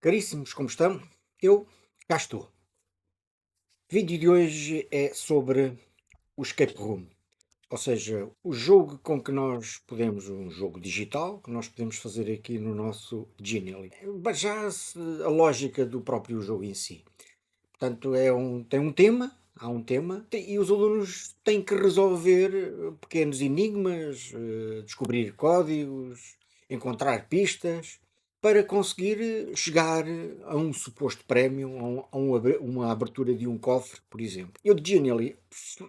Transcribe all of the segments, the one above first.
Caríssimos, como estão? Eu cá estou. O vídeo de hoje é sobre o escape room, ou seja, o jogo com que nós podemos, um jogo digital, que nós podemos fazer aqui no nosso Genially. Já a lógica do próprio jogo em si. Portanto, tem um tema, há um tema, e os alunos têm que resolver pequenos enigmas, descobrir códigos, encontrar pistas, para conseguir chegar a um suposto prémio, uma abertura de um cofre, por exemplo. E o Genially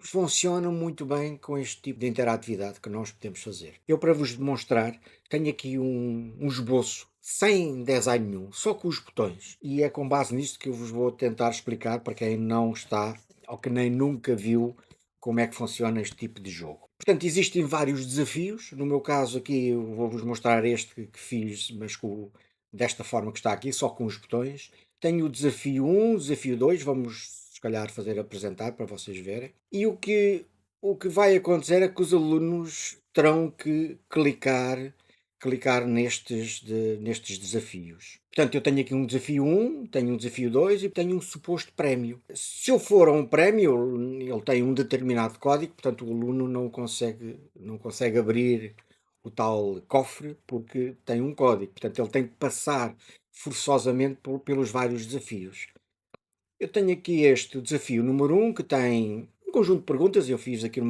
funciona muito bem com este tipo de interatividade que nós podemos fazer. Eu, para vos demonstrar, tenho aqui um esboço sem design nenhum, só com os botões. E é com base nisto que eu vos vou tentar explicar para quem não está ou que nem nunca viu como é que funciona este tipo de jogo. Portanto, existem vários desafios. No meu caso aqui, eu vou-vos mostrar este que fiz, mas desta forma que está aqui, só com os botões. Tenho o desafio 1, o desafio 2, vamos se calhar fazer apresentar para vocês verem. E o que vai acontecer é que os alunos terão que clicar nestes desafios. Portanto, eu tenho aqui um desafio 1, tenho um desafio 2 e tenho um suposto prémio. Se eu for a um prémio, ele tem um determinado código, portanto o aluno não consegue abrir o tal cofre porque tem um código. Portanto, ele tem que passar forçosamente pelos vários desafios. Eu tenho aqui este desafio número 1, que tem um conjunto de perguntas. Eu fiz aqui de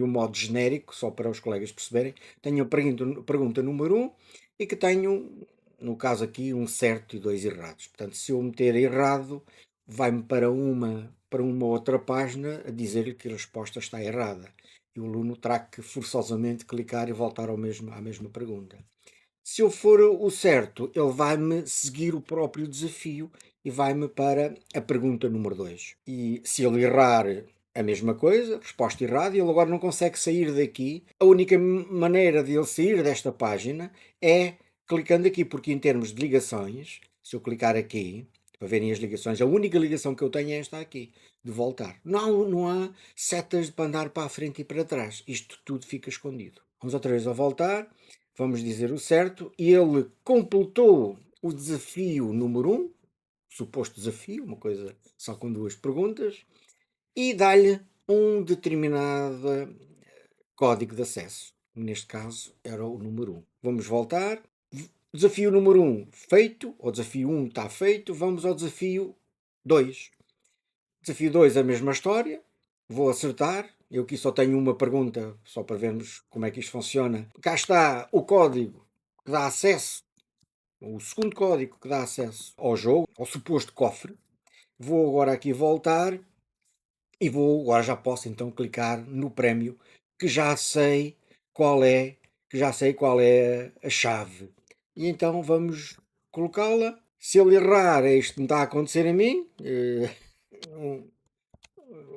um modo genérico, só para os colegas perceberem. Tenho a pergunta número 1 e que tenho, no caso aqui, um certo e dois errados. Portanto, se eu meter errado, vai-me para uma outra página a dizer-lhe que a resposta está errada. E o aluno terá que forçosamente clicar e voltar à mesma pergunta. Se eu for o certo, ele vai-me seguir o próprio desafio e vai-me para a pergunta número 2. E se ele errar a mesma coisa, resposta errada, ele agora não consegue sair daqui. A única maneira de ele sair desta página é clicando aqui, porque em termos de ligações, se eu clicar aqui, para verem as ligações, a única ligação que eu tenho é esta aqui, de voltar. Não há setas para andar para a frente e para trás. Isto tudo fica escondido. Vamos outra vez a voltar. Vamos dizer o certo, e ele completou o desafio número 1, suposto desafio, uma coisa só com duas perguntas, e dá-lhe um determinado código de acesso. Neste caso era o número 1. Vamos voltar. Desafio número 1 feito, o desafio 1 está feito, vamos ao desafio 2. Desafio 2 a mesma história, vou acertar. Eu aqui só tenho uma pergunta, só para vermos como é que isto funciona. Cá está o código que dá acesso, o segundo código que dá acesso ao jogo, ao suposto cofre. Vou agora aqui voltar e agora já posso então clicar no prémio que já sei qual é, que já sei qual é a chave. E então vamos colocá-la. Se ele errar, é isto que me está a acontecer a mim.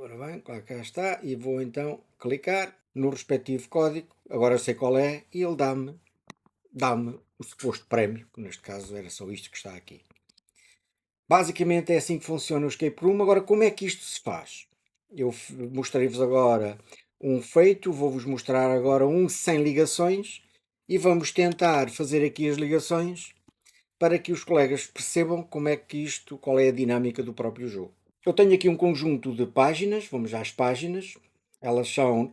Ora bem, cá está, e vou então clicar no respectivo código, agora sei qual é, e ele dá-me o suposto prémio, que neste caso era só isto que está aqui. Basicamente é assim que funciona o escape room. Agora, como é que isto se faz? Eu mostrei-vos agora um feito, vou-vos mostrar agora um sem ligações, e vamos tentar fazer aqui as ligações para que os colegas percebam como é que isto, qual é a dinâmica do próprio jogo. Eu tenho aqui um conjunto de páginas, vamos às páginas.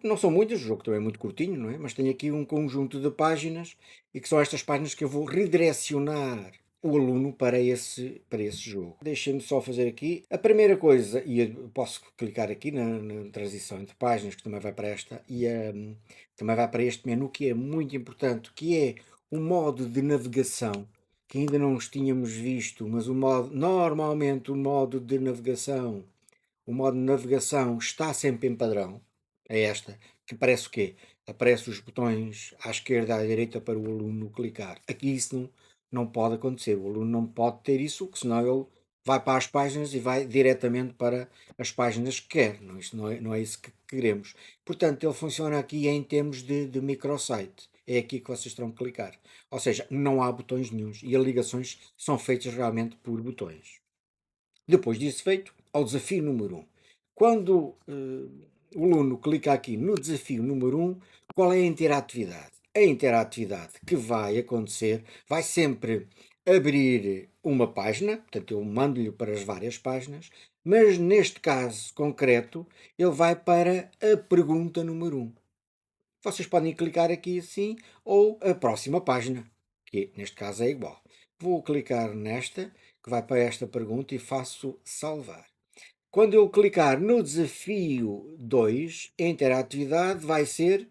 Não são muitas, o jogo também é muito curtinho, não é? Mas tenho aqui um conjunto de páginas e que são estas páginas que eu vou redirecionar o aluno para esse jogo. Deixem-me só fazer aqui. A primeira coisa, e eu posso clicar aqui na transição entre páginas, que também vai para esta, também vai para este menu, que é muito importante, que é o modo de navegação, que ainda não os tínhamos visto, mas normalmente o modo de navegação está sempre em padrão. É esta, que aparece o quê? Aparece os botões à esquerda e à direita para o aluno clicar. Aqui isso não pode acontecer. O aluno não pode ter isso, porque senão ele vai para as páginas e vai diretamente para as páginas que quer. Não, isto não é isso que queremos. Portanto, ele funciona aqui em termos de microsite. É aqui que vocês terão que clicar. Ou seja, não há botões nenhuns e as ligações são feitas realmente por botões. Depois disso feito, ao desafio número 1. Quando o aluno clica aqui no desafio número 1, qual é a interatividade? A interatividade que vai acontecer vai sempre abrir uma página, portanto eu mando-lhe para as várias páginas, mas neste caso concreto ele vai para a pergunta número um. Vocês podem clicar aqui assim ou a próxima página, que neste caso é igual. Vou clicar nesta, que vai para esta pergunta e faço salvar. Quando eu clicar no desafio 2, a interatividade vai ser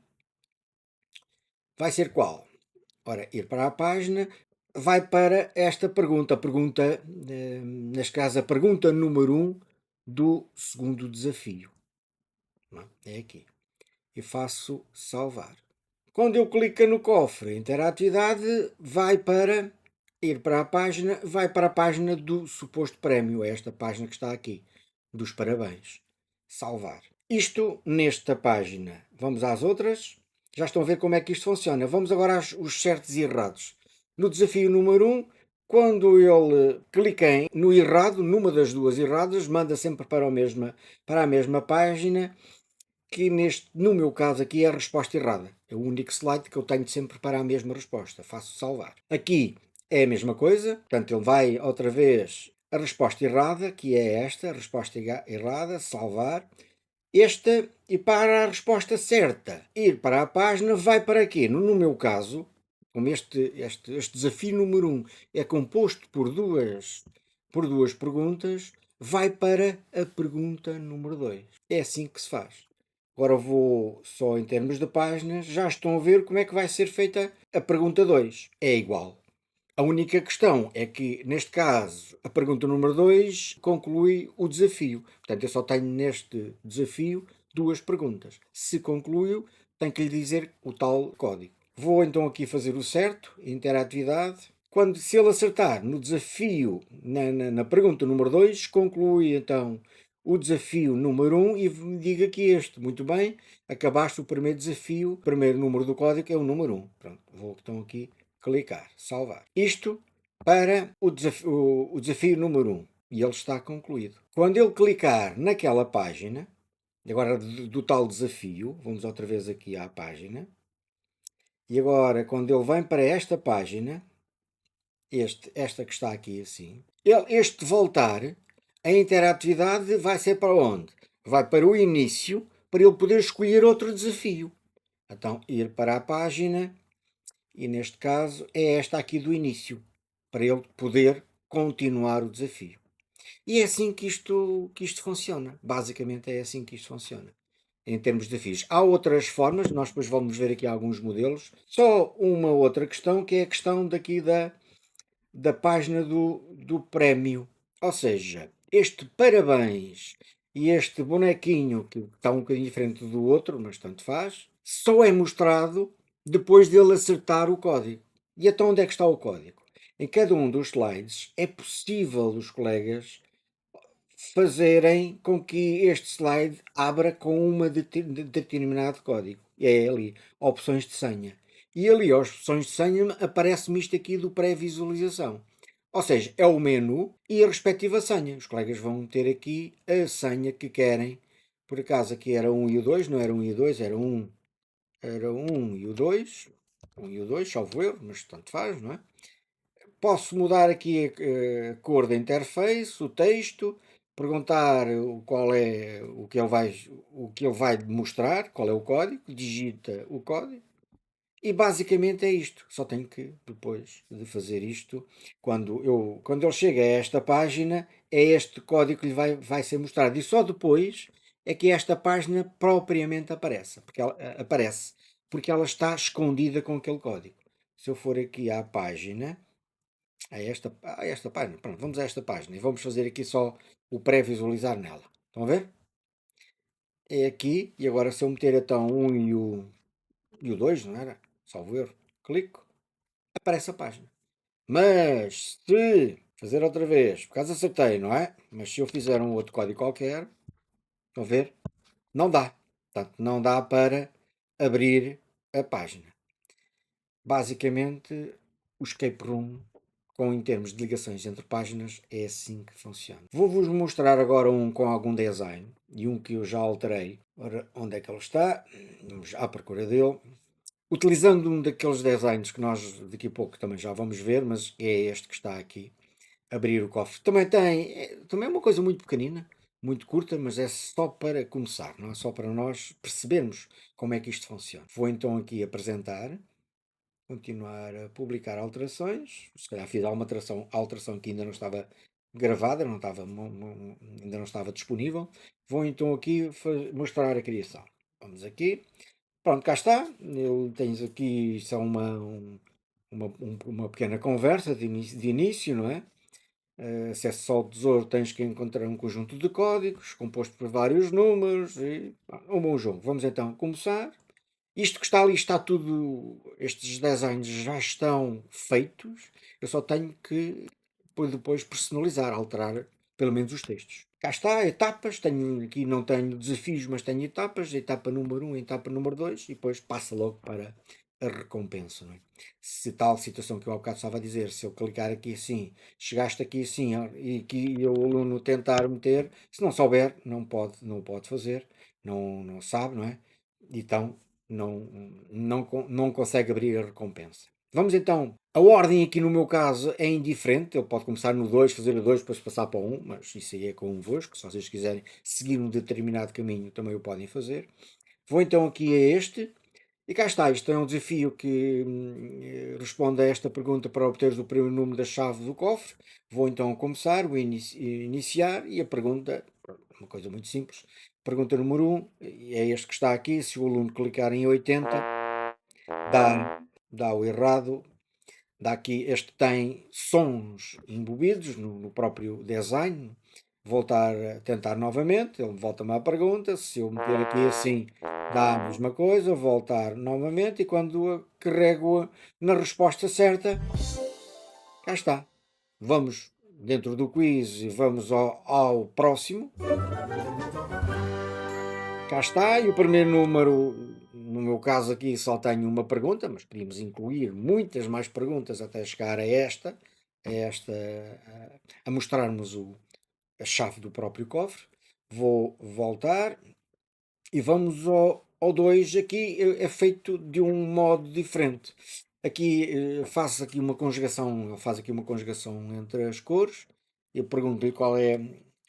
qual? Ora, ir para a página, vai para esta pergunta, neste caso a pergunta número um do segundo desafio. Não é? É aqui. E faço salvar. Quando eu clico no cofre, a interatividade vai para ir para a página, vai para a página do suposto prémio, é esta página que está aqui, dos parabéns. Salvar. Isto nesta página. Vamos às outras. Já estão a ver como é que isto funciona. Vamos agora aos certos e errados. No desafio número um, quando ele clica no errado, numa das duas erradas, manda sempre para a mesma página, que no meu caso aqui é a resposta errada. É o único slide que eu tenho sempre para a mesma resposta. Faço salvar. Aqui é a mesma coisa, portanto ele vai outra vez a resposta errada, que é esta, a resposta errada, salvar. Esta, e para a resposta certa, ir para a página, vai para quê? No meu caso, como este desafio número um é composto por duas perguntas, vai para a pergunta número 2. É assim que se faz. Agora vou só em termos de páginas, já estão a ver como é que vai ser feita a pergunta 2. É igual. A única questão é que, neste caso, a pergunta número 2 conclui o desafio. Portanto, eu só tenho neste desafio duas perguntas. Se concluiu, tenho que lhe dizer o tal código. Vou então aqui fazer o certo, interatividade. Se ele acertar no desafio, na pergunta número 2, conclui então o desafio número 1 e me diga que muito bem, acabaste o primeiro desafio, o primeiro número do código é o número 1. Pronto, vou então aqui clicar, salvar. Isto para o desafio número 1 e ele está concluído. Quando ele clicar naquela página, agora do tal desafio, vamos outra vez aqui à página, e agora quando ele vem para esta página, esta que está aqui assim, este voltar, a interatividade vai ser para onde? Vai para o início, para ele poder escolher outro desafio. Então, ir para a página, e neste caso é esta aqui do início, para ele poder continuar o desafio. E é assim que isto funciona. Basicamente é assim que isto funciona. Em termos de desafios. Há outras formas, nós depois vamos ver aqui alguns modelos. Só uma outra questão, que é a questão daqui da página do prémio. Ou seja, este parabéns e este bonequinho, que está um bocadinho diferente do outro, mas tanto faz, só é mostrado depois dele acertar o código. E então onde é que está o código? Em cada um dos slides é possível os colegas fazerem com que este slide abra com um determinado código. E é ali, opções de senha. E ali, as opções de senha, aparece-me isto aqui do pré-visualização. Ou seja, é o menu e a respectiva senha. Os colegas vão ter aqui a senha que querem. Por acaso aqui era 1 e o 2, não era 1 e o 2, era um e o 2. 1 e o 2, salvo erro, mas tanto faz, não é? Posso mudar aqui a cor da interface, o texto, perguntar qual é o que ele vai mostrar, qual é o código, digita o código e basicamente é isto. Só tenho que, depois de fazer isto, quando ele chega a esta página, é este código que lhe vai ser mostrado. E só depois é que esta página propriamente aparece, porque ela está escondida com aquele código. Se eu for aqui à página, a esta página. Pronto, vamos a esta página e vamos fazer aqui só o pré-visualizar nela. Estão a ver? É aqui, e agora se eu meter então o 1 e o 2, não era? Salvo erro. Clico, aparece a página. Mas se fazer outra vez, por causa acertei, não é? Mas se eu fizer um outro código qualquer, estão a ver? Não dá. Portanto, não dá para abrir a página. Basicamente, o escape room, em termos de ligações entre páginas, é assim que funciona. Vou-vos mostrar agora um com algum design e um que eu já alterei. Ora, onde é que ele está? Vamos à procura dele. Utilizando um daqueles designs que nós daqui a pouco também já vamos ver, mas é este que está aqui, abrir o cofre. Também tem, também é uma coisa muito pequenina, muito curta, mas é só para começar, não é só para nós percebermos como é que isto funciona. Vou então aqui apresentar, continuar a publicar alterações, se calhar fiz alguma alteração que ainda não estava gravada, não estava, ainda não estava disponível. Vou então aqui mostrar a criação. Vamos aqui. Pronto, cá está. Tens aqui só uma pequena conversa de início, não é? Acesso ao tesouro, tens que encontrar um conjunto de códigos composto por vários números e um bom jogo. Vamos então começar. Isto que está ali está tudo, estes designs já estão feitos, eu só tenho que depois personalizar, alterar pelo menos os textos. Cá está, etapas, tenho aqui não tenho desafios, mas tenho etapas, etapa número 1, etapa número 2 e depois passa logo para a recompensa. Não é? Se tal situação que eu há bocado estava a dizer, se eu clicar aqui assim, chegaste aqui assim e que o aluno tentar meter, se não souber, não pode fazer, não sabe, não é? Então não, não consegue abrir a recompensa. Vamos então. A ordem aqui no meu caso é indiferente. Ele pode começar no 2, fazer o 2, depois passar para o 1, mas isso aí é convosco. Se vocês quiserem seguir um determinado caminho, também o podem fazer. Vou então aqui a este. E cá está, isto é um desafio que responde a esta pergunta para obteres o primeiro número da chave do cofre. Vou então começar, vou iniciar e a pergunta, uma coisa muito simples. Pergunta número 1, é este que está aqui. Se o aluno clicar em 80, dá o errado. Dá aqui, este tem sons embebidos no próprio design. Voltar a tentar novamente, ele volta-me à pergunta. Se eu meter aqui assim, dá a mesma coisa, voltar novamente e quando carrego na resposta certa, cá está. Vamos dentro do quiz e vamos ao próximo. Cá está, e o primeiro número, no meu caso aqui só tenho uma pergunta, mas podíamos incluir muitas mais perguntas até chegar a esta, a mostrarmos a chave do próprio cofre. Vou voltar e vamos ao 2. Aqui é feito de um modo diferente. Aqui faço aqui uma conjugação, ele faz aqui uma conjugação entre as cores. Eu pergunto-lhe qual é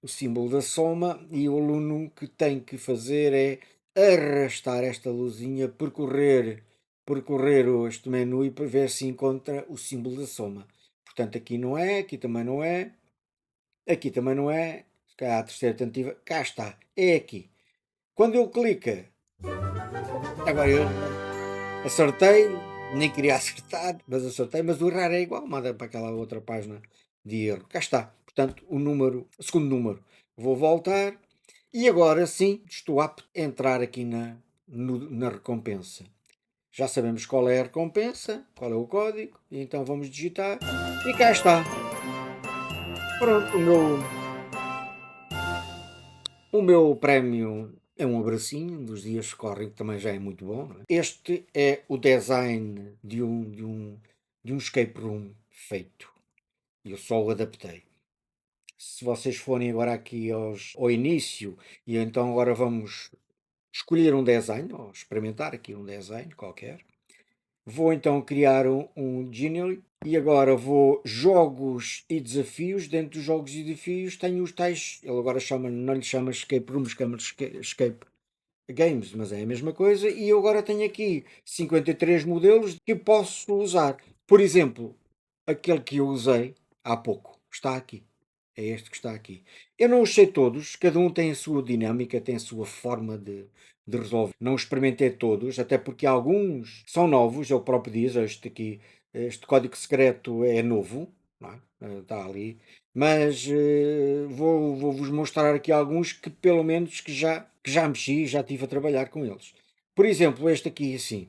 o símbolo da soma e o aluno que tem que fazer é arrastar esta luzinha, percorrer este menu e para ver se encontra o símbolo da soma. Portanto, aqui não é, aqui também não é, aqui também não é. Se calhar a terceira tentativa, cá está, é aqui. Quando ele clica, agora eu acertei, nem queria acertar, mas acertei, mas o errar é igual, manda para aquela outra página de erro. Cá está, portanto, o segundo número. Vou voltar e agora sim estou apto a entrar aqui na recompensa. Já sabemos qual é a recompensa, qual é o código, e então vamos digitar e cá está. Pronto, o meu prémio é um abracinho dos dias que correm, que também já é muito bom. Não é? Este é o design de um escape room feito. Eu só o adaptei. Se vocês forem agora aqui ao início, e então agora vamos escolher um design, ou experimentar aqui um design qualquer. Vou então criar um Genially e agora vou jogos e desafios. Dentro dos jogos e desafios tenho os tais, ele agora não lhe chama Escape Rooms, chama Escape Games, mas é a mesma coisa. E eu agora tenho aqui 53 modelos que posso usar. Por exemplo, aquele que eu usei há pouco está aqui. É este que está aqui. Eu não os sei todos, cada um tem a sua dinâmica, tem a sua forma de resolver. Não experimentei todos, até porque alguns são novos, ele próprio diz, este aqui, este código secreto é novo, não é? Está ali. Mas vou-vos mostrar aqui alguns que pelo menos que já mexi, já estive a trabalhar com eles. Por exemplo, este aqui assim,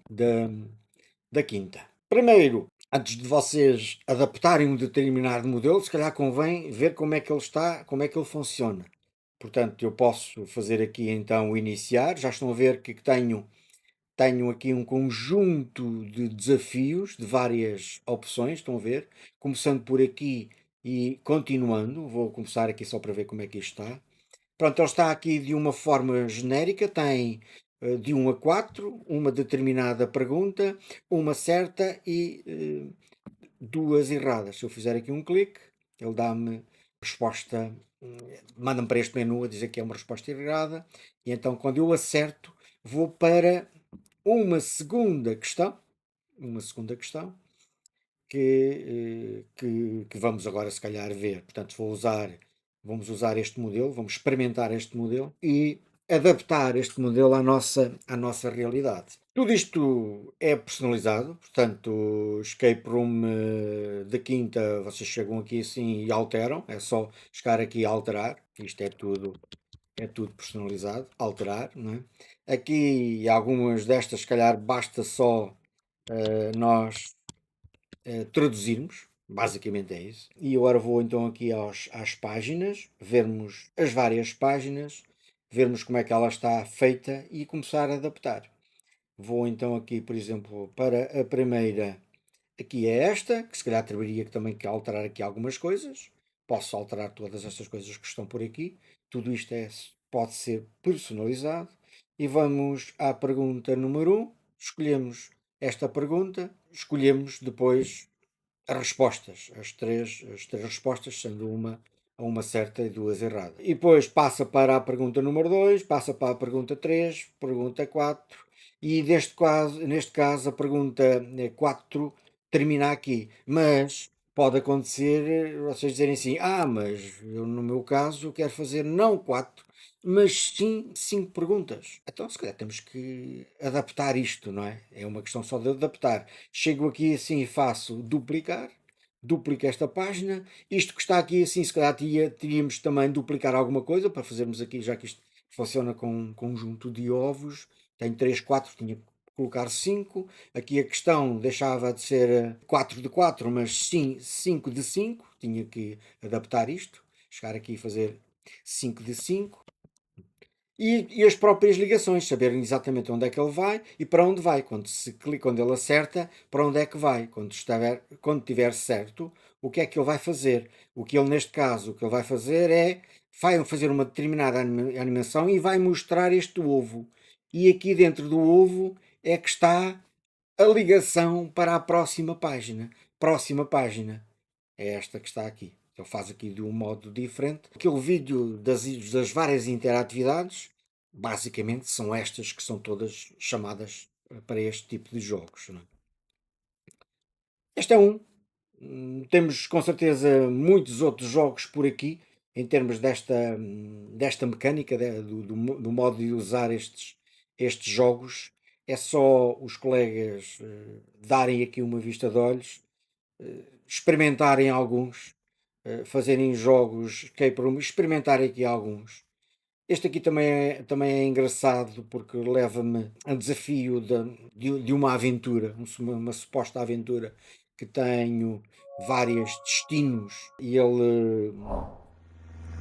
da quinta. Primeiro, antes de vocês adaptarem um determinado modelo, se calhar convém ver como é que ele está, como é que ele funciona. Portanto, eu posso fazer aqui então o iniciar. Já estão a ver que tenho aqui um conjunto de desafios de várias opções, estão a ver? Começando por aqui e continuando. Vou começar aqui só para ver como é que isto está. Pronto, ele está aqui de uma forma genérica, tem de 1 a 4, uma determinada pergunta, uma certa e duas erradas. Se eu fizer aqui um clique, ele dá-me resposta, manda-me para este menu a dizer que é uma resposta errada, e então quando eu acerto, vou para uma segunda questão, uma segunda questão, que vamos agora se calhar ver. Portanto, vamos usar este modelo, vamos experimentar este modelo e adaptar este modelo à nossa realidade. Tudo isto é personalizado, portanto, o escape room da quinta, vocês chegam aqui assim e alteram, é só chegar aqui e alterar, isto é tudo personalizado, alterar, não é? Aqui, algumas destas, se calhar, basta só nós traduzirmos, basicamente é isso. E agora vou então aqui às páginas, vermos as várias páginas, vermos como é que ela está feita e começar a adaptar. Vou então aqui, por exemplo, para a primeira, aqui é esta, que se calhar teria que também que alterar aqui algumas coisas. Posso alterar todas estas coisas que estão por aqui. Tudo isto pode ser personalizado. E vamos à pergunta número 1. Escolhemos esta pergunta. Escolhemos depois as respostas, as três respostas, sendo uma certa e duas erradas. E depois passa para a pergunta número 2, passa para a pergunta 3, pergunta 4, e neste caso a pergunta 4 termina aqui. Mas pode acontecer vocês dizerem assim: mas eu no meu caso quero fazer não 4, mas sim 5 perguntas. Então, se calhar temos que adaptar isto, não é? É uma questão só de adaptar. Chego aqui assim e faço duplicar, duplico esta página. Isto que está aqui assim, se calhar teríamos também duplicar alguma coisa para fazermos aqui, já que isto funciona com um conjunto de ovos. Tenho 3, 4, tinha que colocar 5. Aqui a questão deixava de ser 4 de 4, mas sim 5 de 5. Tinha que adaptar isto. Chegar aqui e fazer 5 de 5. E as próprias ligações, saberem exatamente onde é que ele vai e para onde vai. Quando ele acerta, para onde é que vai. Quando tiver certo, o que é que ele vai fazer? Neste caso, o que ele vai fazer vai fazer uma determinada animação e vai mostrar este ovo. E aqui dentro do ovo é que está a ligação para a próxima página. Próxima página é esta que está aqui. Ele faz aqui de um modo diferente. Aquele vídeo das várias interatividades, basicamente, são estas que são todas chamadas para este tipo de jogos. Não é? Este é um. Temos com certeza muitos outros jogos por aqui, em termos desta mecânica, do modo de usar estes jogos. É só os colegas darem aqui uma vista de olhos, experimentarem alguns, fazerem jogos escape room, experimentarem aqui alguns. Este aqui também é engraçado porque leva-me a desafio de uma aventura, uma suposta aventura que tenho vários destinos e ele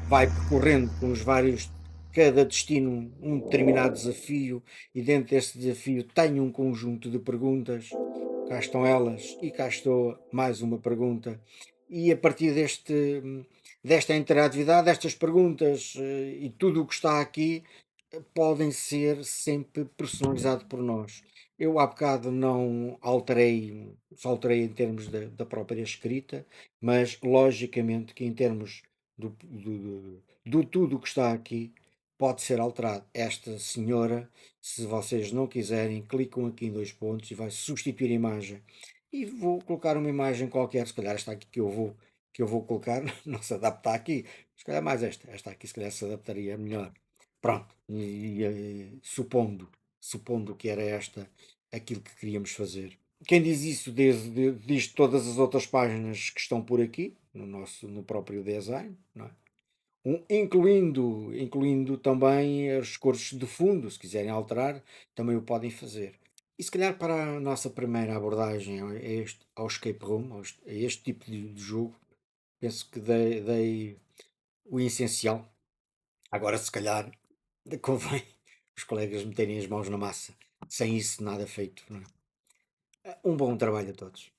vai percorrendo com os vários, cada destino um determinado desafio e dentro desse desafio tenho um conjunto de perguntas. Cá estão elas e cá estou mais uma pergunta. E a partir desta interatividade, destas perguntas e tudo o que está aqui podem ser sempre personalizado por nós. Eu há bocado não alterei, só alterei em termos da própria escrita, mas logicamente que em termos do tudo o que está aqui pode ser alterado. Esta senhora, se vocês não quiserem, clicam aqui em dois pontos e vai substituir a imagem. E vou colocar uma imagem qualquer, se calhar esta aqui que eu vou colocar, não se adapta aqui. Se calhar mais esta aqui se calhar se adaptaria melhor. Pronto, supondo que era esta aquilo que queríamos fazer. Quem diz isso diz todas as outras páginas que estão por aqui, no próprio design, não é? Incluindo também as cores de fundo, se quiserem alterar, também o podem fazer. E se calhar para a nossa primeira abordagem ao escape room, a este tipo de jogo, penso que dei o essencial. Agora, se calhar, convém os colegas meterem as mãos na massa. Sem isso, nada feito. Não é? Um bom trabalho a todos.